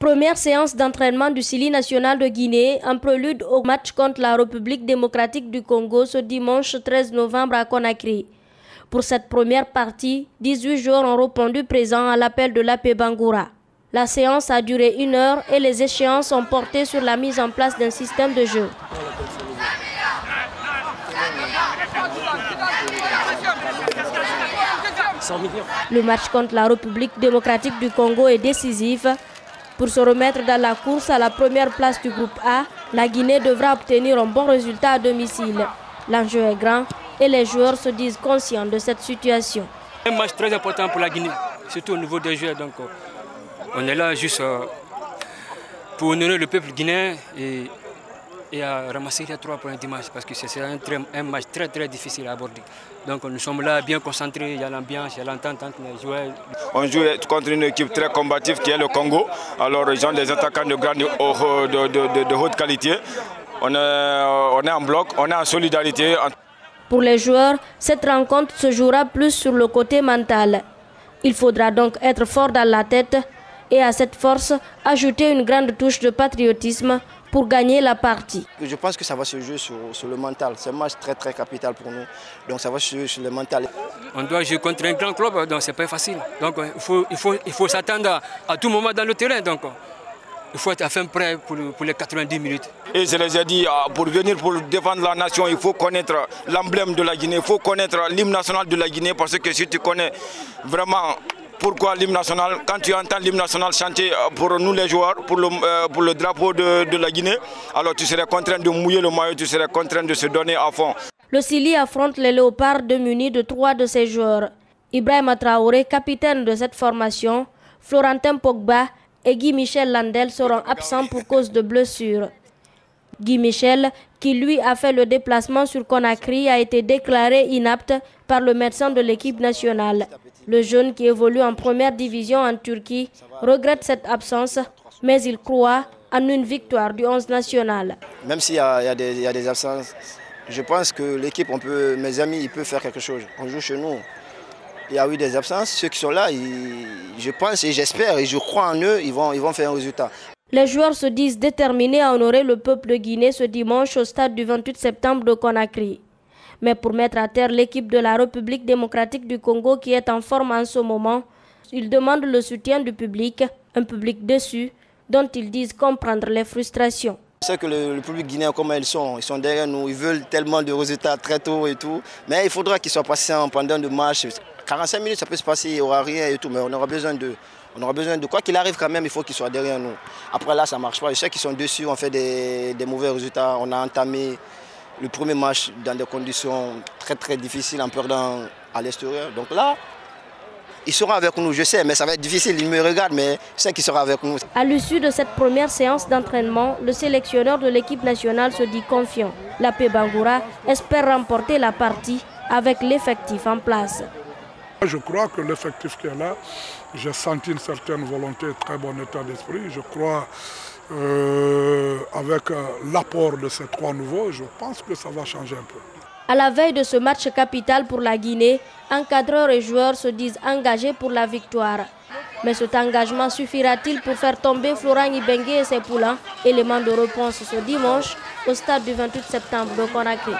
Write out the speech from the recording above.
Première séance d'entraînement du Sili national de Guinée, en prélude au match contre la République démocratique du Congo ce dimanche 13 novembre à Conakry. Pour cette première partie, 18 joueurs ont répondu présents à l'appel de l'AP Bangoura. La séance a duré 1 heure et les échéances ont porté sur la mise en place d'un système de jeu. Le match contre la République démocratique du Congo est décisif. Pour se remettre dans la course à la première place du groupe A, la Guinée devra obtenir un bon résultat à domicile. L'enjeu est grand et les joueurs se disent conscients de cette situation. Un match très important pour la Guinée, surtout au niveau des joueurs. Donc, on est là juste pour honorer le peuple guinéen et à ramasser les 3 points dimanche parce que c'est un match très difficile à aborder. Donc nous sommes là bien concentrés, il y a l'ambiance, il y a l'entente entre les joueurs. On joue contre une équipe très combative qui est le Congo. Alors ils ont des attaquants de haute qualité. On est en bloc, on est en solidarité. Pour les joueurs, cette rencontre se jouera plus sur le côté mental. Il faudra donc être fort dans la tête et à cette force ajouter une grande touche de patriotisme pour gagner la partie. Je pense que ça va se jouer sur le mental. C'est un match très capital pour nous. Donc ça va se jouer sur le mental. On doit jouer contre un grand club, donc c'est pas facile. Donc il faut s'attendre à tout moment dans le terrain. Donc il faut être à fin prêt pour les 90 minutes. Et je les ai dit, pour venir pour défendre la nation, il faut connaître l'emblème de la Guinée, il faut connaître l'hymne national de la Guinée, parce que si tu connais vraiment pourquoi l'hymne national, quand tu entends l'hymne national chanter pour nous les joueurs, pour le drapeau de la Guinée, alors tu serais contraint de mouiller le maillot, tu serais contraint de se donner à fond. Le Sili affronte les Léopards démunis de 3 de ses joueurs. Ibrahima Traoré, capitaine de cette formation, Florentin Pogba et Guy Michel Landel seront absents pour cause de blessures. Guy Michel, qui lui a fait le déplacement sur Conakry, a été déclaré inapte par le médecin de l'équipe nationale. Le jeune qui évolue en première division en Turquie regrette cette absence, mais il croit en une victoire du 11 national. Même s'il y a des absences, je pense que l'équipe, mes amis, ils peuvent faire quelque chose. On joue chez nous. Il y a eu des absences, ceux qui sont là, je pense et j'espère et je crois en eux, ils vont faire un résultat. Les joueurs se disent déterminés à honorer le peuple de Guinée ce dimanche au stade du 28 septembre de Conakry. Mais pour mettre à terre l'équipe de la République démocratique du Congo qui est en forme en ce moment, ils demandent le soutien du public, un public déçu dont ils disent comprendre les frustrations. Je sais que le public guinéen, comme ils sont derrière nous, ils veulent tellement de résultats très tôt et tout, mais il faudra qu'ils soient patients pendant le match. 45 minutes, ça peut se passer, il n'y aura rien et tout, mais on aura besoin de quoi qu'il arrive quand même, il faut qu'ils soient derrière nous. Après là, ça ne marche pas. Je sais qu'ils sont dessus, on fait des mauvais résultats. On a entamé le premier match dans des conditions très difficiles en perdant à l'extérieur. Donc là, ils seront avec nous, je sais, mais ça va être difficile. Ils me regardent, mais je sais qu'ils seront avec nous. À l'issue de cette première séance d'entraînement, le sélectionneur de l'équipe nationale se dit confiant. L'AP Bangoura espère remporter la partie avec l'effectif en place. Je crois que l'effectif qui est là, j'ai senti une certaine volonté, très bon état d'esprit. Je crois avec l'apport de ces 3 nouveaux, je pense que ça va changer un peu. À la veille de ce match capital pour la Guinée, encadreurs et joueurs se disent engagés pour la victoire. Mais cet engagement suffira-t-il pour faire tomber Florent Ibenge et ses poulains? Élément de réponse ce dimanche au stade du 28 septembre de Conakry.